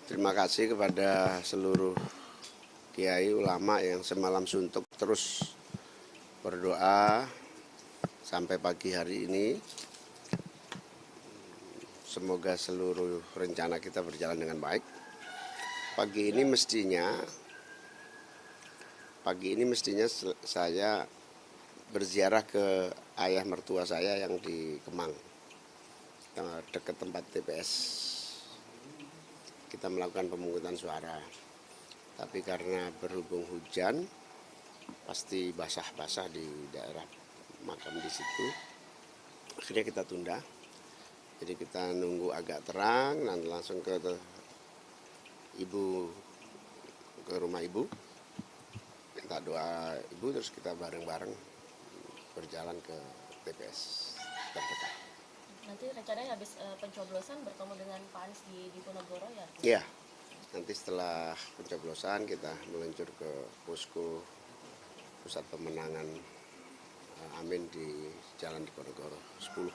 Terima kasih kepada seluruh kiai ulama yang semalam suntuk terus berdoa sampai pagi hari ini. Semoga seluruh rencana kita berjalan dengan baik. Pagi ini mestinya saya berziarah ke ayah mertua saya yang di Kemang, dekat tempat TPS. Kita melakukan pemungutan suara. Tapi karena berhubung hujan, pasti basah-basah di daerah makam di situ. Akhirnya kita tunda. Jadi kita nunggu agak terang, nanti langsung ke rumah ibu. Minta doa ibu, terus kita bareng-bareng berjalan ke TPS terdekat. Nanti rencananya habis pencoblosan bertemu dengan Pak Anies di Diponegoro ya? Iya, nanti setelah pencoblosan kita meluncur ke posko pusat pemenangan Amin di Jalan Diponegoro 10.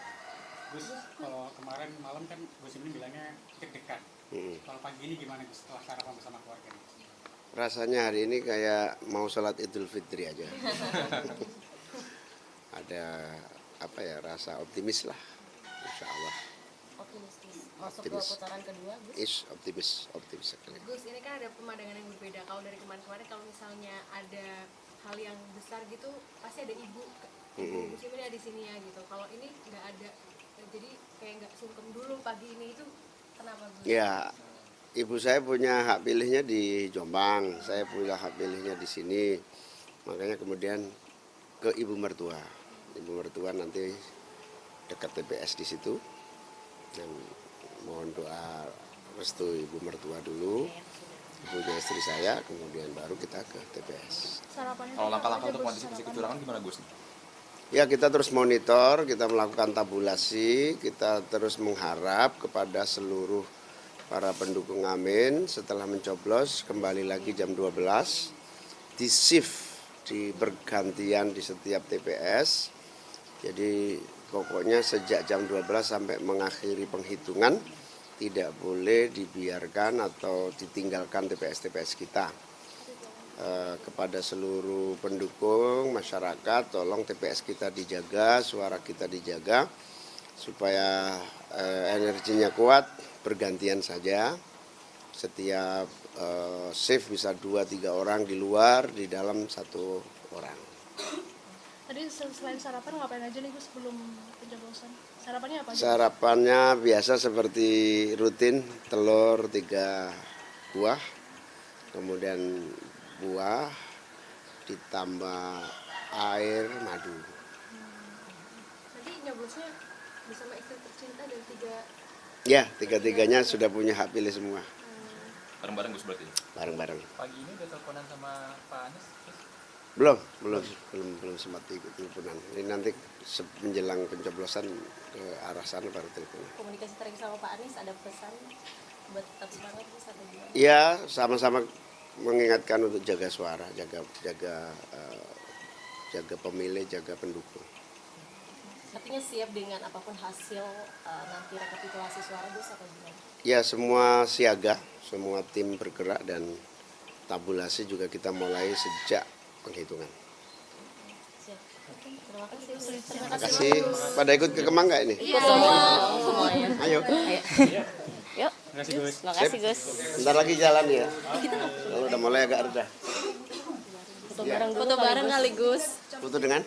Gus, kalau kemarin malam kan Gus Imin bilangnya deg-degan. Kalau pagi ini gimana Gus setelah sarapan bersama keluarga? Rasanya hari ini kayak mau sholat Idul Fitri aja. Ada rasa optimis lah, insya Allah. Optimistis masuk ke putaran kedua, Gus? Optimis sekali. Gus, ini kan ada pemandangan yang berbeda. Kalau dari kemarin-kemarin kalau misalnya ada hal yang besar gitu, pasti ada ibu Gus Imin ada di sini ya gitu. Kalau ini nggak ada, jadi kayak nggak sungkem dulu pagi ini, itu kenapa Gus? Ya, ibu saya punya hak pilihnya di Jombang, saya punya hak pilihnya di sini. Makanya kemudian ke ibu mertua. Ibu mertua nanti dekat TPS di situ. Dan mohon doa restu ibu mertua dulu, ibunya istri saya, kemudian baru kita ke TPS. Kalau langkah-langkah untuk mengantisipasi kecurangan gimana Gus? Ya, kita terus monitor, kita melakukan tabulasi, kita terus mengharap kepada seluruh para pendukung Amin setelah mencoblos kembali lagi jam 12, di shift, di bergantian di setiap TPS. Jadi pokoknya sejak jam 12 sampai mengakhiri penghitungan tidak boleh dibiarkan atau ditinggalkan TPS-TPS kita. Kepada seluruh pendukung masyarakat, tolong TPS kita dijaga, suara kita dijaga supaya energinya kuat, bergantian saja. Setiap shift bisa 2-3 orang di luar, di dalam 1 orang. Tadi selain sarapan ngapain aja nih Gus sebelum pencoblosan? Sarapannya apa aja? Sarapannya biasa seperti rutin, telur 3 buah, kemudian buah ditambah air madu. Tadi nyoblosnya bersama istri tercinta dan 3. Ya, 3-3-nya sudah punya hak pilih semua. Bareng-bareng Gus berarti? Bareng-bareng. Pagi ini udah teleponan sama Pak Anies? Belum sempat ikut teleponan. Ini nanti menjelang pencoblosan ke arah sana baru telepon. Komunikasi terakhir sama Pak Anies, ada pesan buat tetap semangat Gus atau gimana? Iya, sama-sama mengingatkan untuk jaga suara, jaga pemilih, jaga pendukung. Artinya siap dengan apapun hasil nanti rekapitulasi suara Gus atau gimana? Ya, semua siaga, semua tim bergerak dan tabulasi juga kita mulai sejak penghitungan. Siap. Terima kasih. Terima kasih. Pada ikut ke Kemang nggak ini? Iya. Semuanya. Ayo. Yuk. Terima kasih Gus. Terima kasih Gus. Bentar lagi jalan ya. Kalau udah mulai agak reda. Foto bareng kali Gus. Foto dengan?